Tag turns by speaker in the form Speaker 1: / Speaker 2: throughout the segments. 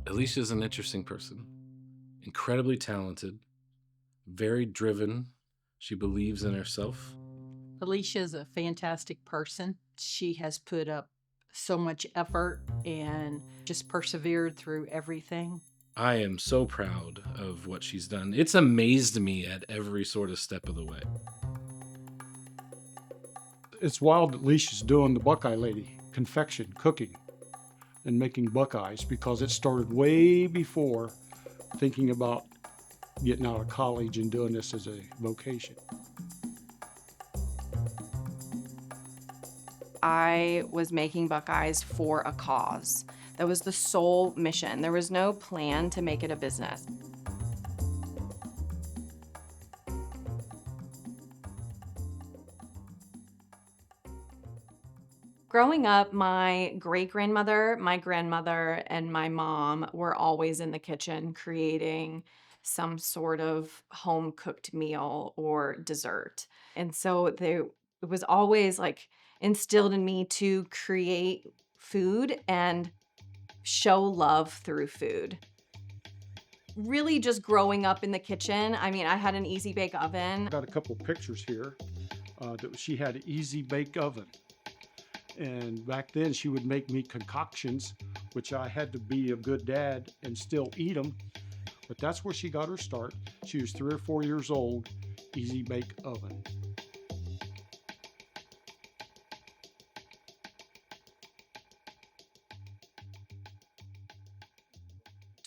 Speaker 1: Alicia's an interesting person, incredibly talented, very driven. She believes in herself.
Speaker 2: Alicia's a fantastic person. She has put up so much effort and just persevered through everything.
Speaker 1: I am so proud of what she's done. It's amazed me at every sort of step of the way.
Speaker 3: It's wild that Alicia's doing the Buckeye Lady, confection, cooking, and making Buckeyes, because it started way before thinking about getting out of college and doing this as a vocation.
Speaker 4: I was making Buckeyes for a cause. That was the sole mission. There was no plan to make it a business. Growing up, my great-grandmother, my grandmother, and my mom were always in the kitchen creating some sort of home-cooked meal or dessert. And so it was always like instilled in me to create food and show love through food. Really just growing up in the kitchen. I mean, I had an easy bake oven.
Speaker 3: I got a couple pictures here that she had an easy bake oven. And back then she would make me concoctions, which I had to be a good dad and still eat them. But that's where she got her start. She was 3 or 4 years old, easy bake oven.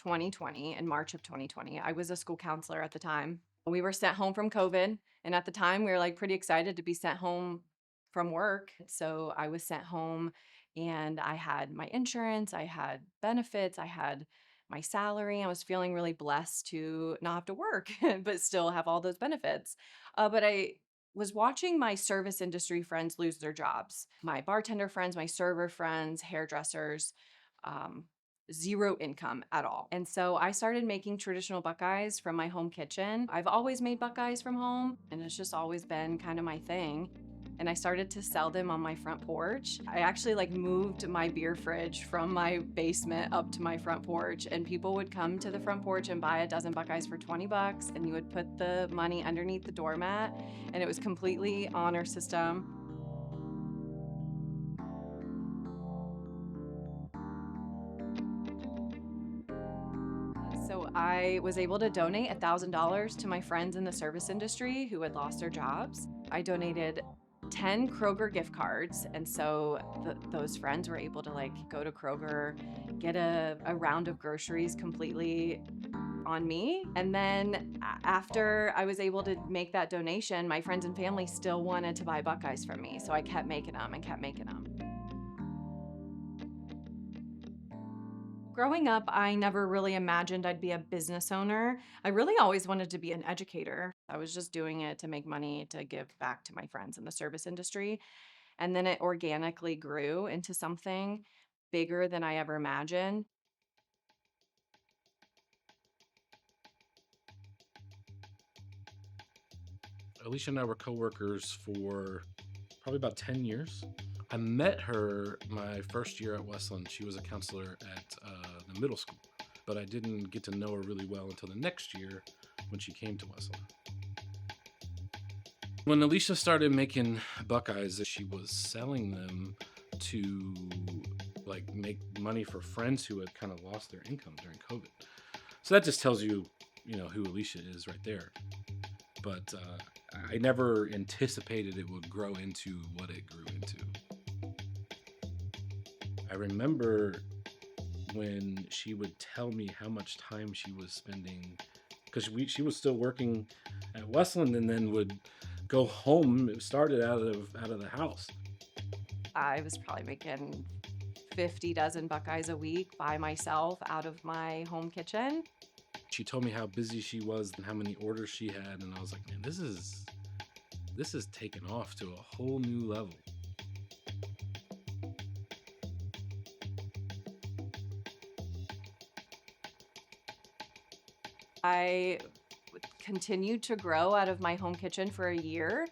Speaker 4: In March of 2020. I was a school counselor at the time. We were sent home from COVID, and at the time we were like pretty excited to be sent home from work. So I was sent home and I had my insurance, I had benefits, I had my salary. I was feeling really blessed to not have to work, but still have all those benefits. But I was watching my service industry friends lose their jobs. My bartender friends, my server friends, hairdressers, um, zero income at all. And so I started making traditional Buckeyes from my home kitchen. I've always made Buckeyes from home, and it's just always been kind of my thing. And I started to sell them on my front porch. I actually like moved my beer fridge from my basement up to my front porch, and people would come to the front porch and buy a dozen Buckeyes for 20 bucks, and you would put the money underneath the doormat, and it was completely honor system. So I was able to donate $1,000 to my friends in the service industry who had lost their jobs. I donated 10 Kroger gift cards, and so those friends were able to like go to Kroger, get a round of groceries completely on me. And then after I was able to make that donation, my friends and family still wanted to buy Buckeyes from me, so I kept making them and kept making them. Growing up, I never really imagined I'd be a business owner. I really always wanted to be an educator. I was just doing it to make money to give back to my friends in the service industry. And then it organically grew into something bigger than I ever imagined.
Speaker 1: Alicia and I were coworkers for probably about 10 years. I met her my first year at Westland. She was a counselor at the middle school, but I didn't get to know her really well until the next year when she came to Westland. When Alicia started making Buckeyes, she was selling them to like make money for friends who had kind of lost their income during COVID. So that just tells you, who Alicia is right there. But I never anticipated it would grow into what it grew into. I remember when she would tell me how much time she was spending, because she was still working at Westland and then would go home. It started out of the house.
Speaker 4: I was probably making 50 dozen Buckeyes a week by myself out of my home kitchen.
Speaker 1: She told me how busy she was and how many orders she had, and I was like, man, this is taken off to a whole new level. I continued to grow out of my home kitchen for a year,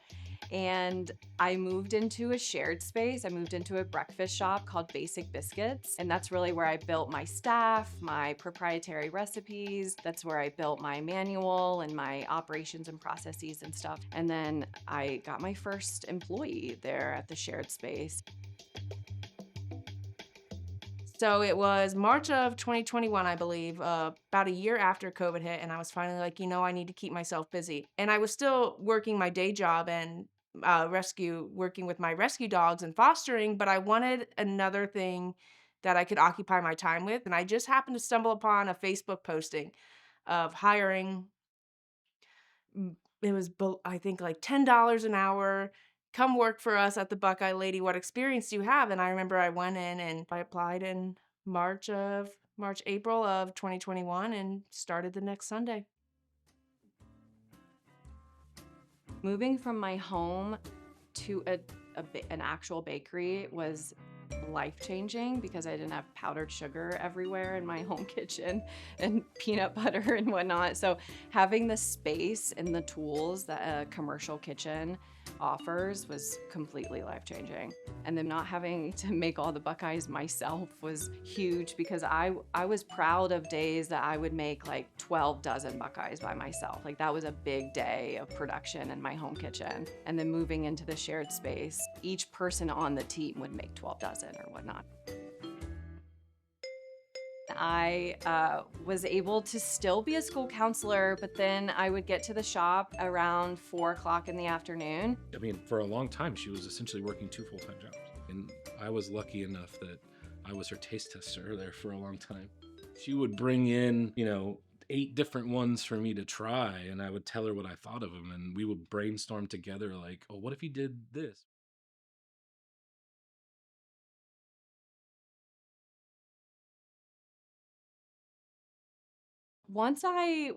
Speaker 1: and
Speaker 4: I moved into a shared space. I moved into a breakfast shop called Basic Biscuits. And that's really where I built my staff, my proprietary recipes. That's where I built my manual and my operations and processes and stuff. And then I got my first employee there at the shared space.
Speaker 5: So it was March of 2021, I believe, about a year after COVID hit, and I was finally like, I need to keep myself busy. And I was still working my day job and working with my rescue dogs and fostering, but I wanted another thing that I could occupy my time with. And I just happened to stumble upon a Facebook posting of hiring. It was, I think, like $10 an hour. Come work for us at the Buckeye Lady. What experience do you have? And I remember I went in and I applied in April of 2021 and started the next Sunday.
Speaker 4: Moving from my home to an actual bakery was life-changing because I didn't have powdered sugar everywhere in my home kitchen and peanut butter and whatnot. So having the space and the tools that a commercial kitchen offers was completely life-changing. And then not having to make all the Buckeyes myself was huge because I was proud of days that I would make like 12 dozen Buckeyes by myself. Like that was a big day of production in my home kitchen. And then moving into the shared space, each person on the team would make 12 dozen or whatnot. I was able to still be a school counselor, but then I would get to the shop around 4 o'clock in the afternoon.
Speaker 1: I mean, for a long time, she was essentially working 2 full-time jobs. And I was lucky enough that I was her taste tester there for a long time. She would bring in, 8 different ones for me to try, and I would tell her what I thought of them, and we would brainstorm together like, oh, what if you did this?
Speaker 4: Once I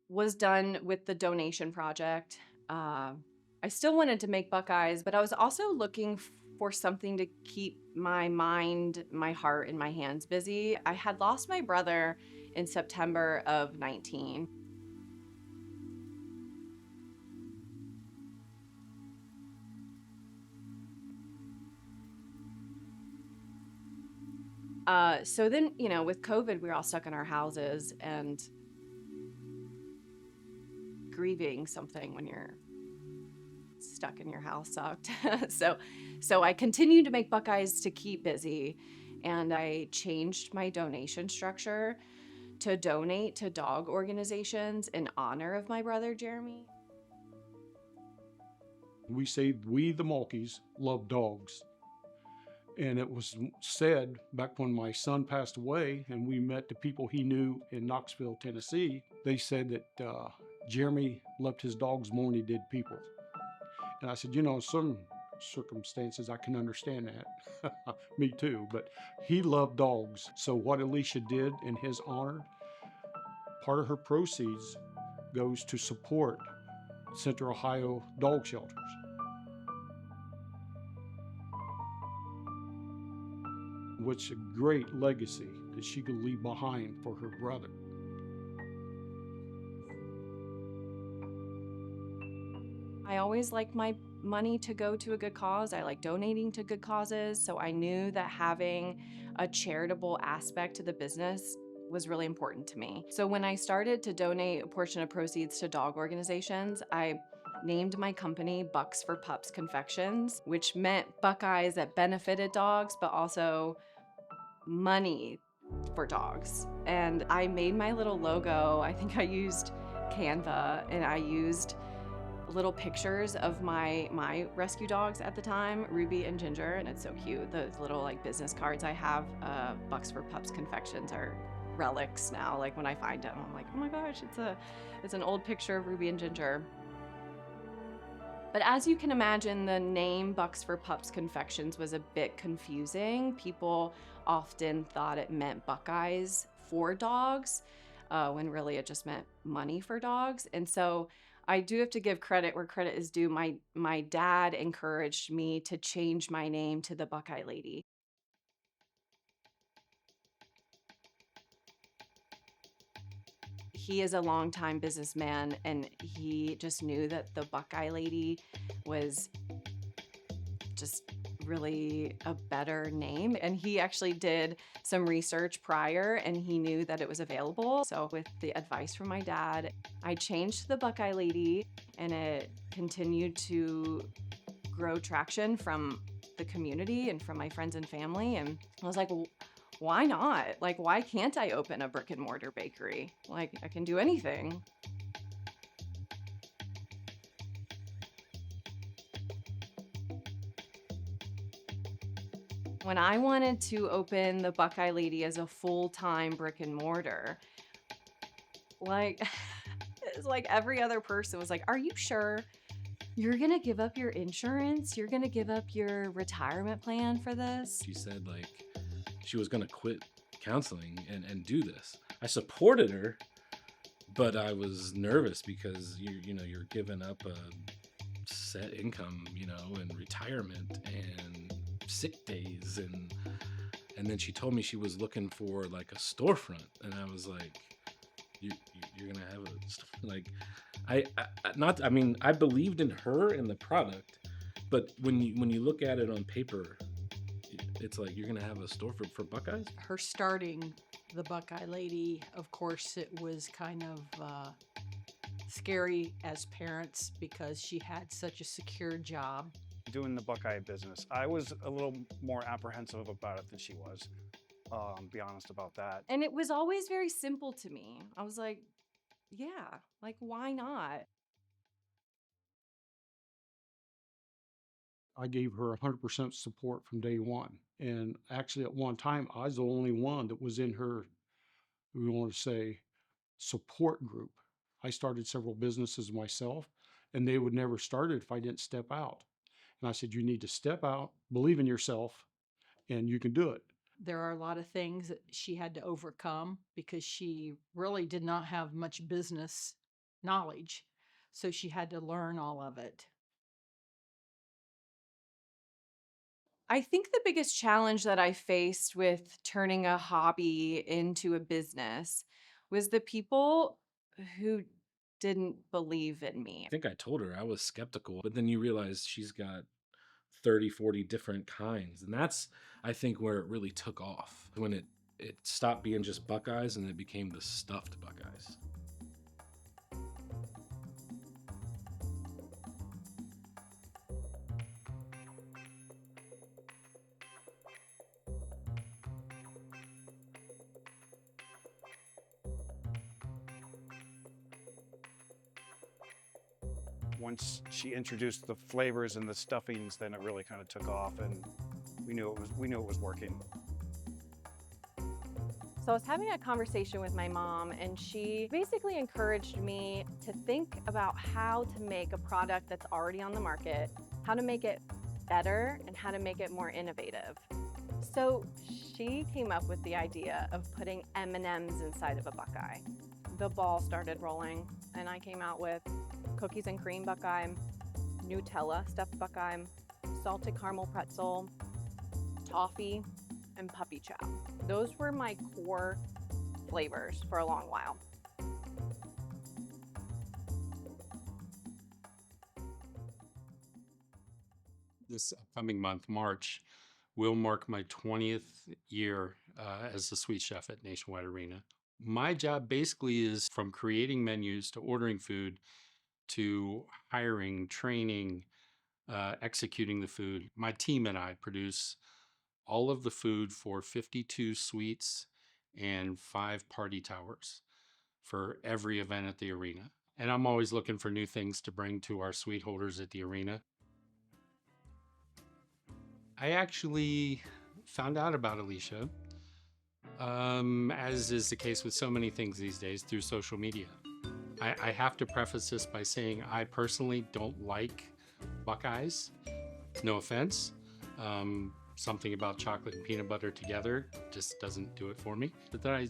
Speaker 4: was done with the donation project, I still wanted to make Buckeyes, but I was also looking for something to keep my mind, my heart, and my hands busy. I had lost my brother in September of 19. So then, with COVID, we were all stuck in our houses and grieving something when you're stuck in your house sucked. So I continued to make Buckeyes to keep busy, and I changed my donation structure to donate to dog organizations in honor of my brother, Jeremy.
Speaker 3: We say we, the Mulkeys, love dogs. And it was said back when my son passed away and we met the people he knew in Knoxville, Tennessee, they said that Jeremy loved his dogs more than he did people. And I said, in some circumstances I can understand that. Me too, but he loved dogs. So what Alicia did in his honor, part of her proceeds goes to support Central Ohio dog shelters. Which a great legacy that she could leave behind for her brother.
Speaker 4: I always like my money to go to a good cause. I like donating to good causes. So I knew that having a charitable aspect to the business was really important to me. So when I started to donate a portion of proceeds to dog organizations, I named my company Bucks for Pups Confections, which meant Buckeyes that benefited dogs, but also money for dogs. And I made my little logo. I think I used Canva, and I used little pictures of my rescue dogs at the time, Ruby and Ginger, and it's so cute. The little business cards I have, Bucks for Pups Confections, are relics now. Like when I find them, I'm like, oh my gosh, it's an old picture of Ruby and Ginger. But as you can imagine, the name Bucks for Pups Confections was a bit confusing. People often thought it meant Buckeyes for dogs, when really it just meant money for dogs. And so I do have to give credit where credit is due. My dad encouraged me to change my name to the Buckeye Lady. He is a longtime businessman, and he just knew that the Buckeye Lady was just really a better name. And he actually did some research prior and he knew that it was available. So with the advice from my dad, I changed to the Buckeye Lady, and it continued to grow traction from the community and from my friends and family. And I was like, well, why not? Like, why can't I open a brick and mortar bakery? Like, I can do anything. When I wanted to open the Buckeye Lady as a full-time brick and mortar, like, it's like every other person was like, are you sure you're gonna give up your insurance? You're gonna give up your retirement plan for this?
Speaker 1: She said like she was gonna quit counseling and do this. I supported her, but I was nervous because you're giving up a set income, and retirement and sick days, and then she told me she was looking for like a storefront, and I was like, you're gonna have a like, I believed in her and the product, but when you look at it on paper, it's like you're gonna have a store for Buckeyes.
Speaker 2: Her starting the Buckeye Lady, of course, it was kind of scary as parents because she had such a secure job.
Speaker 6: Doing the Buckeye business, I was a little more apprehensive about it than she was. Be honest about that.
Speaker 4: And it was always very simple to me. I was like, yeah, like, why not?
Speaker 3: I gave her 100% support from day one. And actually, at one time, I was the only one that was in her, we want to say, support group. I started several businesses myself, and they would never start it if I didn't step out. And I said, you need to step out, believe in yourself, and you can do it.
Speaker 2: There are a lot of things that she had to overcome because she really did not have much business knowledge. So she had to learn all of it.
Speaker 4: I think the biggest challenge that I faced with turning a hobby into a business was the people who didn't believe in me.
Speaker 1: I think I told her I was skeptical, but then you realize she's got 30, 40 different kinds. And that's, I think, where it really took off. When it stopped being just Buckeyes and it became the stuffed Buckeyes.
Speaker 6: Once she introduced the flavors and the stuffings, then it really kind of took off, and we knew it was working.
Speaker 4: So I was having a conversation with my mom, and she basically encouraged me to think about how to make a product that's already on the market, how to make it better, and how to make it more innovative. So she came up with the idea of putting M&Ms inside of a Buckeye. The ball started rolling, and I came out with cookies and cream Buckeye, Nutella stuffed Buckeye, salted caramel pretzel, toffee, and puppy chow. Those were my core flavors for a long while.
Speaker 7: This upcoming month, March, will mark my 20th year as the sweet chef at Nationwide Arena. My job basically is from creating menus to ordering food to hiring, training, executing the food. My team and I produce all of the food for 52 suites and 5 party towers for every event at the arena. And I'm always looking for new things to bring to our suite holders at the arena. I actually found out about Alicia, as is the case with so many things these days, through social media. I have to preface this by saying I personally don't like Buckeyes. No offense. Something about chocolate and peanut butter together just doesn't do it for me. But then I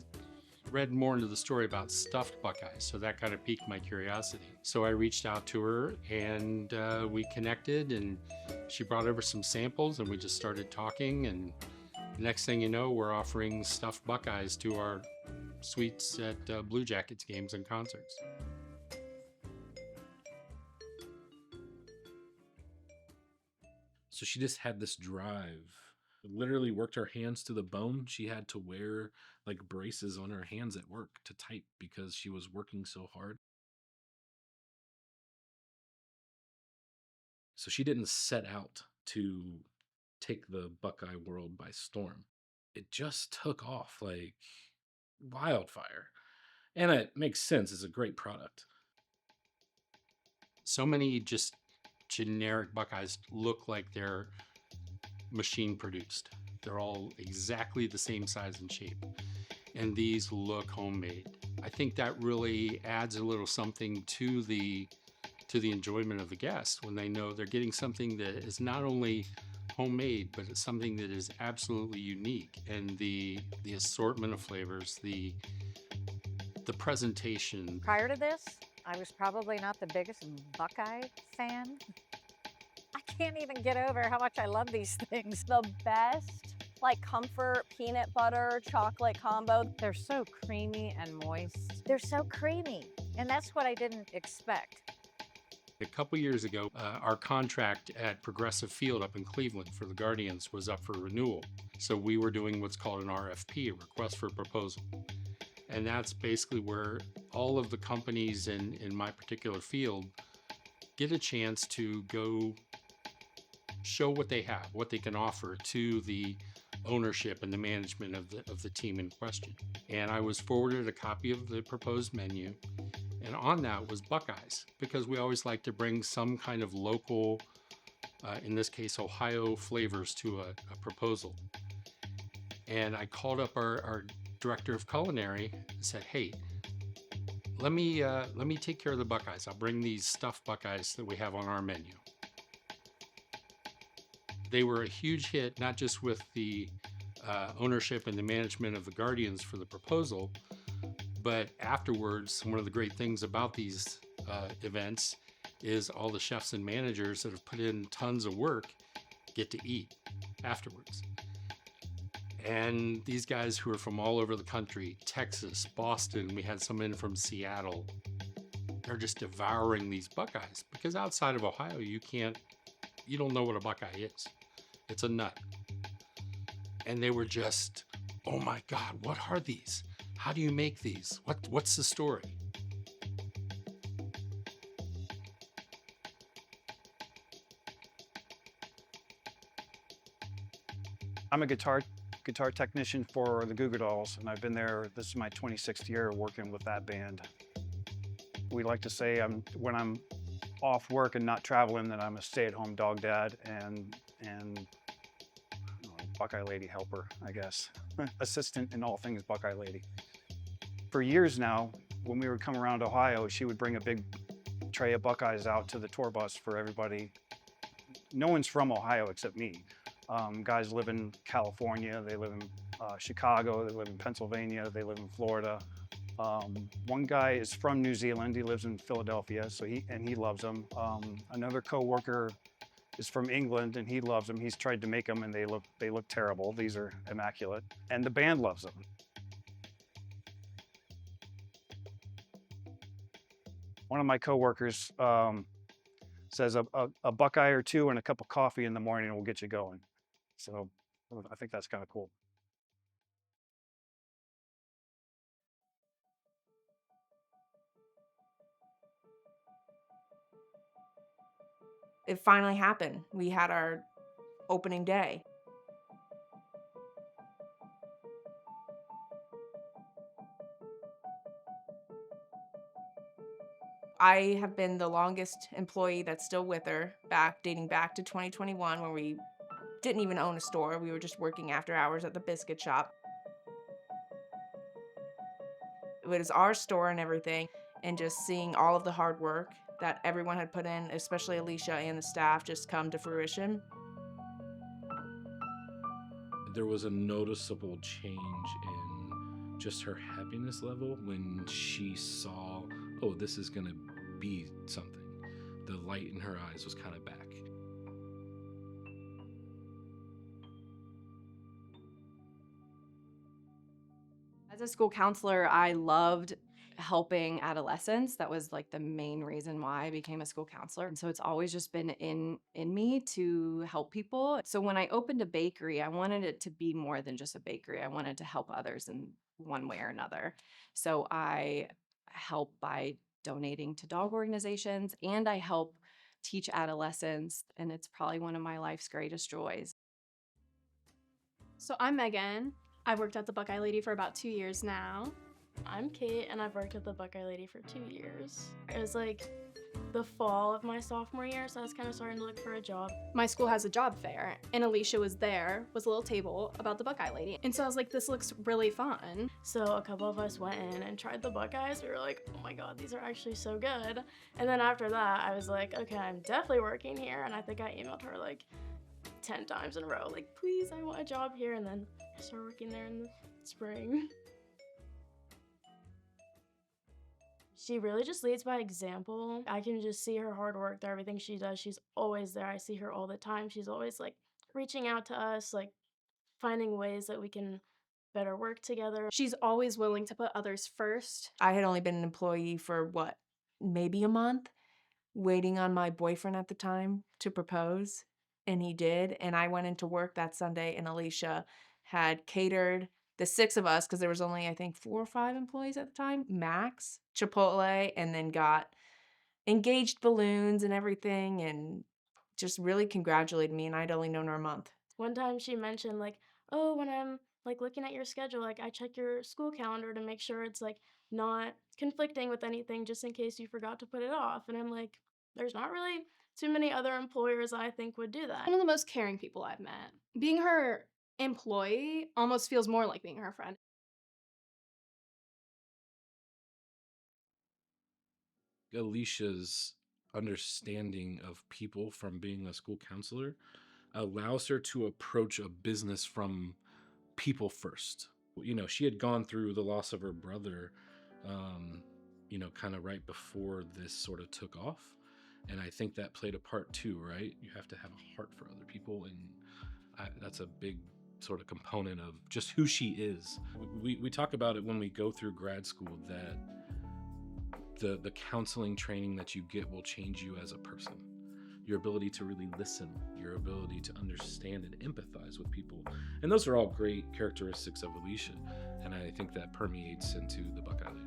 Speaker 7: read more into the story about stuffed Buckeyes, so that kind of piqued my curiosity. So I reached out to her, and we connected, and she brought over some samples, and we just started talking, and next thing you know, we're offering stuffed Buckeyes to our suites at Blue Jackets games and concerts.
Speaker 1: So she just had this drive. Literally worked her hands to the bone. She had to wear like braces on her hands at work to type because she was working so hard. So she didn't set out to take the Buckeye world by storm. It just took off like wildfire. And it makes sense. It's a great product.
Speaker 7: So many just generic Buckeyes look like they're machine produced. They're all exactly the same size and shape. And these look homemade. I think that really adds a little something to the enjoyment of the guest when they know they're getting something that is not only homemade, but it's something that is absolutely unique. And the assortment of flavors, the presentation.
Speaker 8: Prior to this, I was probably not the biggest Buckeye fan. I can't even get over how much I love these things.
Speaker 9: The best, like, comfort peanut butter chocolate combo.
Speaker 8: They're so creamy and moist. They're so creamy, and that's what I didn't expect.
Speaker 7: A couple years ago, our contract at Progressive Field up in Cleveland for the Guardians was up for renewal. So we were doing what's called an RFP, a request for proposal. And that's basically where all of the companies in my particular field get a chance to go show what they have, what they can offer to the ownership and the management of the team in question. And I was forwarded a copy of the proposed menu, and on that was Buckeyes, because we always like to bring some kind of local, in this case, Ohio flavors to a proposal. And I called up our director of culinary and said, hey, let me take care of the Buckeyes. I'll bring these stuffed Buckeyes that we have on our menu. They were a huge hit, not just with the ownership and the management of the Guardians for the proposal, but afterwards, one of the great things about these events is all the chefs and managers that have put in tons of work get to eat afterwards. And these guys who are from all over the country, Texas, Boston, we had some in from Seattle, they're just devouring these Buckeyes, because outside of Ohio, you don't know what a Buckeye is. It's a nut. And they were just, oh my God, what are these? How do you make these? What's the story?
Speaker 6: I'm a guitar technician for the Goo Goo Dolls, and I've been there, this is my 26th year working with that band. We like to say when I'm off work and not traveling, that I'm a stay-at-home dog dad and Buckeye Lady helper, I guess. Assistant in all things Buckeye Lady. For years now, when we would come around Ohio, she would bring a big tray of Buckeyes out to the tour bus for everybody. No one's from Ohio except me. Guys live in California, they live in Chicago, they live in Pennsylvania, they live in Florida. One guy is from New Zealand, he lives in Philadelphia, so he loves them. Another coworker is from England and he loves them. He's tried to make them and they look terrible. These are immaculate. And the band loves them. One of my coworkers says a Buckeye or two and a cup of coffee in the morning will get you going. So I think that's kind of cool.
Speaker 5: It finally happened. We had our opening day. I have been the longest employee that's still with her, dating back to 2021, when we didn't even own a store. We were just working after hours at the biscuit shop. It was our store and everything, and just seeing all of the hard work that everyone had put in, especially Alicia and the staff, just come to fruition.
Speaker 1: There was a noticeable change in just her happiness level when she saw, oh, this is gonna be something. The light in her eyes was kind of back.
Speaker 4: As a school counselor, I loved helping adolescents. That was like the main reason why I became a school counselor. And so it's always just been in me to help people. So when I opened a bakery, I wanted it to be more than just a bakery. I wanted to help others in one way or another. So I help by donating to dog organizations, and I help teach adolescents, and it's probably one of my life's greatest joys.
Speaker 10: So I'm Megan. I've worked at the Buckeye Lady for about 2 years now.
Speaker 11: I'm Kate, and I've worked at the Buckeye Lady for 2 years. It was like the fall of my sophomore year, so I was kind of starting to look for a job.
Speaker 10: My school has a job fair, and Alicia was there, was a little table about the Buckeye Lady. And so I was like, this looks really fun.
Speaker 11: So a couple of us went in and tried the Buckeyes. We were like, oh my god, these are actually so good. And then after that, I was like, okay, I'm definitely working here. And I think I emailed her like 10 times in a row, like, please, I want a job here. And then I started working there in the spring. She really just leads by example. I can just see her hard work through everything she does. She's always there. I see her all the time. She's always like reaching out to us, like finding ways that we can better work together.
Speaker 10: She's always willing to put others first.
Speaker 5: I had only been an employee for what, maybe a month, waiting on my boyfriend at the time to propose. And he did. And I went into work that Sunday, and Alicia had catered the 6 of us, because there was only, I think, 4 or 5 employees at the time, max, Chipotle, and then got engaged balloons and everything, and just really congratulated me. And I'd only known her a month.
Speaker 11: One time she mentioned like, oh, when I'm like looking at your schedule, like I check your school calendar to make sure it's like not conflicting with anything, just in case you forgot to put it off. And I'm like, there's not really too many other employers I think would do that.
Speaker 10: One of the most caring people I've met. Being her employee almost feels more like being her friend.
Speaker 1: Alicia's understanding of people from being a school counselor allows her to approach a business from people first. You know, she had gone through the loss of her brother, you know, kind of right before this sort of took off. And I think that played a part too, right? You have to have a heart for other people. And that's a big sort of component of just who she is. We talk about it when we go through grad school, that the counseling training that you get will change you as a person. Your ability to really listen, your ability to understand and empathize with people. And those are all great characteristics of Alicia. And I think that permeates into the Buckeye Lady.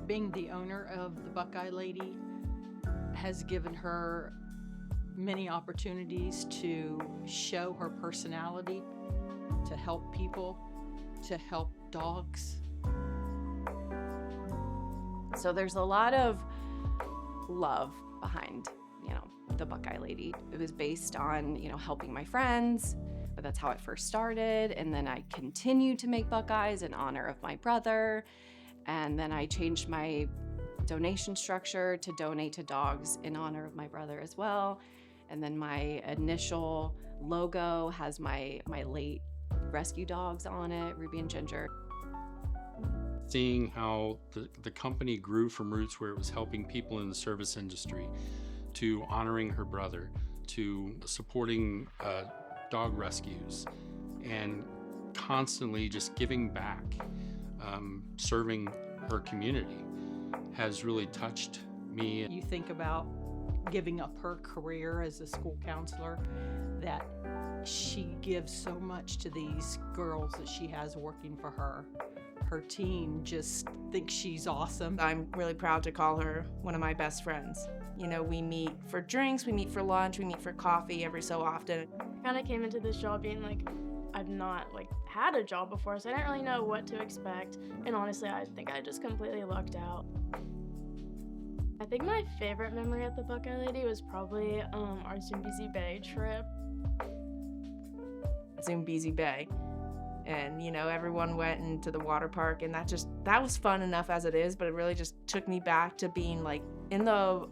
Speaker 2: Being the owner of the Buckeye Lady has given her many opportunities to show her personality, to help people, to help dogs.
Speaker 4: So there's a lot of love behind, you know, the Buckeye Lady. It was based on, you know, helping my friends, but that's how it first started. And then I continued to make Buckeyes in honor of my brother. And then I changed my donation structure to donate to dogs in honor of my brother as well. And then my initial logo has my late rescue dogs on it, Ruby and Ginger.
Speaker 7: Seeing how the company grew from roots where it was helping people in the service industry, to honoring her brother, to supporting dog rescues, and constantly just giving back, serving her community, has really touched me.
Speaker 2: You think about giving up her career as a school counselor, that she gives so much to these girls that she has working for her. Her team just thinks she's awesome.
Speaker 5: I'm really proud to call her one of my best friends. You know, we meet for drinks, we meet for lunch, we meet for coffee every so often.
Speaker 11: I kind of came into this job being like, I've not like had a job before, so I didn't really know what to expect. And honestly, I think I just completely lucked out. I think my favorite memory at the Buckeye Lady was probably our Zambezi Bay trip.
Speaker 5: Zambezi Bay. And, you know, everyone went into the water park, and that was fun enough as it is, but it really just took me back to being like in the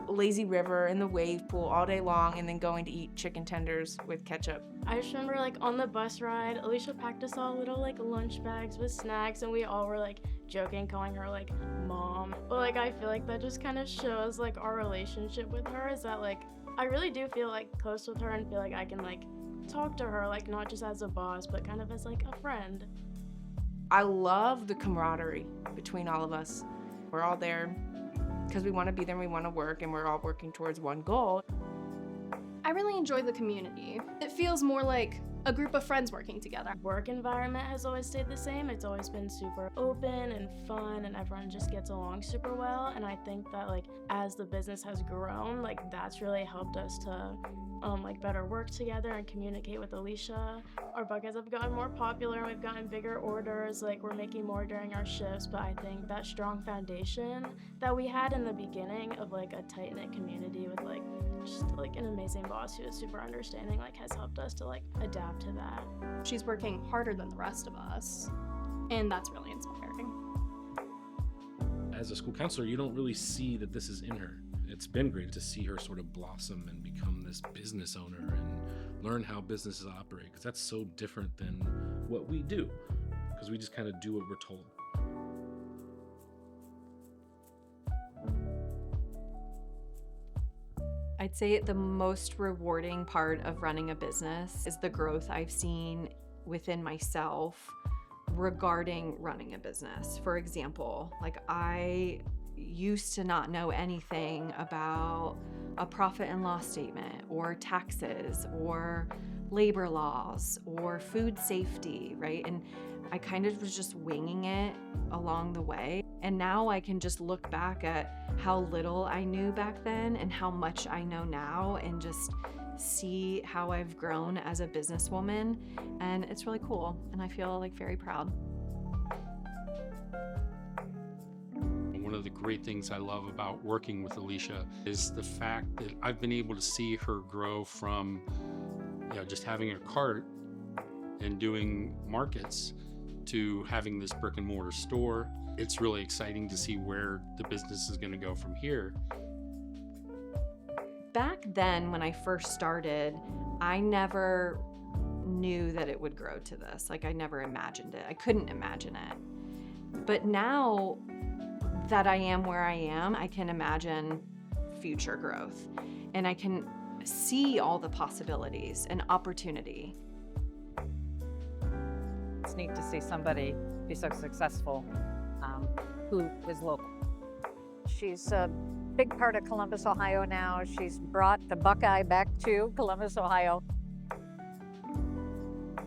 Speaker 5: lazy river, in the wave pool all day long, and then going to eat chicken tenders with ketchup.
Speaker 11: I just remember like on the bus ride, Alicia packed us all little like lunch bags with snacks, and we all were like joking, calling her like mom. But like I feel like that just kind of shows like our relationship with her, is that like I really do feel like close with her and feel like I can like talk to her like not just as a boss, but kind of as like a friend.
Speaker 5: I love the camaraderie between all of us. We're all there because we want to be there and we want to work, and we're all working towards one goal.
Speaker 10: I really enjoy the community. It feels more like a group of friends working together.
Speaker 11: Work environment has always stayed the same. It's always been super open and fun, and everyone just gets along super well. And I think that like as the business has grown, like that's really helped us to like better work together and communicate with Alicia. Our Buckeyes have gotten more popular and we've gotten bigger orders, like we're making more during our shifts, but I think that strong foundation that we had in the beginning of like a tight-knit community with like just like an amazing boss who is super understanding, like has helped us to like adapt to that.
Speaker 10: She's working harder than the rest of us, and that's really inspiring.
Speaker 1: As a school counselor, you don't really see that this is in her. It's been great to see her sort of blossom and become this business owner and learn how businesses operate, because that's so different than what we do, because we just kind of do what we're told.
Speaker 4: I'd say the most rewarding part of running a business is the growth I've seen within myself regarding running a business. For example, like I used to not know anything about a profit and loss statement or taxes or labor laws or food safety, right? And I kind of was just winging it along the way. And now I can just look back at how little I knew back then and how much I know now, and just see how I've grown as a businesswoman. And it's really cool. And I feel like very proud.
Speaker 7: One of the great things I love about working with Alicia is the fact that I've been able to see her grow from, just having a cart and doing markets to having this brick and mortar store. It's really exciting to see where the business is going to go from here.
Speaker 4: Back then, when I first started, I never knew that it would grow to this. Like I never imagined it. I couldn't imagine it. But now that I am where I am, I can imagine future growth, and I can see all the possibilities and opportunity.
Speaker 8: It's neat to see somebody be so successful who is local. She's a big part of Columbus, Ohio now. She's brought the Buckeye back to Columbus, Ohio.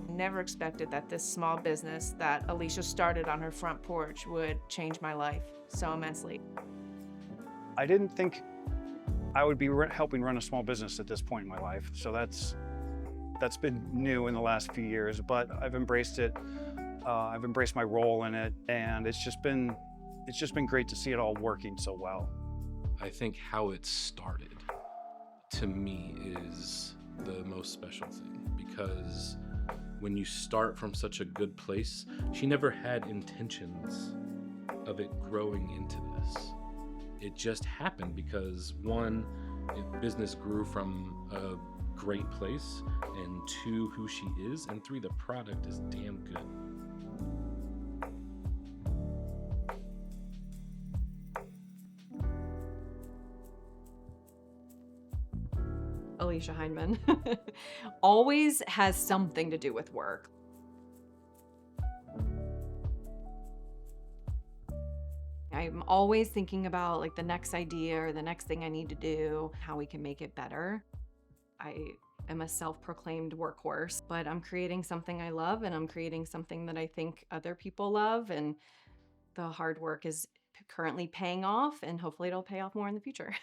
Speaker 5: Never expected that this small business that Alicia started on her front porch would change my life so immensely.
Speaker 6: I didn't think I would be helping run a small business at this point in my life. So that's been new in the last few years, but I've embraced it. I've embraced my role in it, and it's just been great to see it all working so well.
Speaker 1: I think how it started, to me, is the most special thing, because when you start from such a good place, she never had intentions of it growing into this. It just happened because, one, business grew from a great place, and two, who she is, and three, the product is damn good.
Speaker 4: Alicia Hindman always has something to do with work. I'm always thinking about like the next idea or the next thing I need to do, how we can make it better. I am a self-proclaimed workhorse, but I'm creating something I love, and I'm creating something that I think other people love, and the hard work is currently paying off, and hopefully it'll pay off more in the future.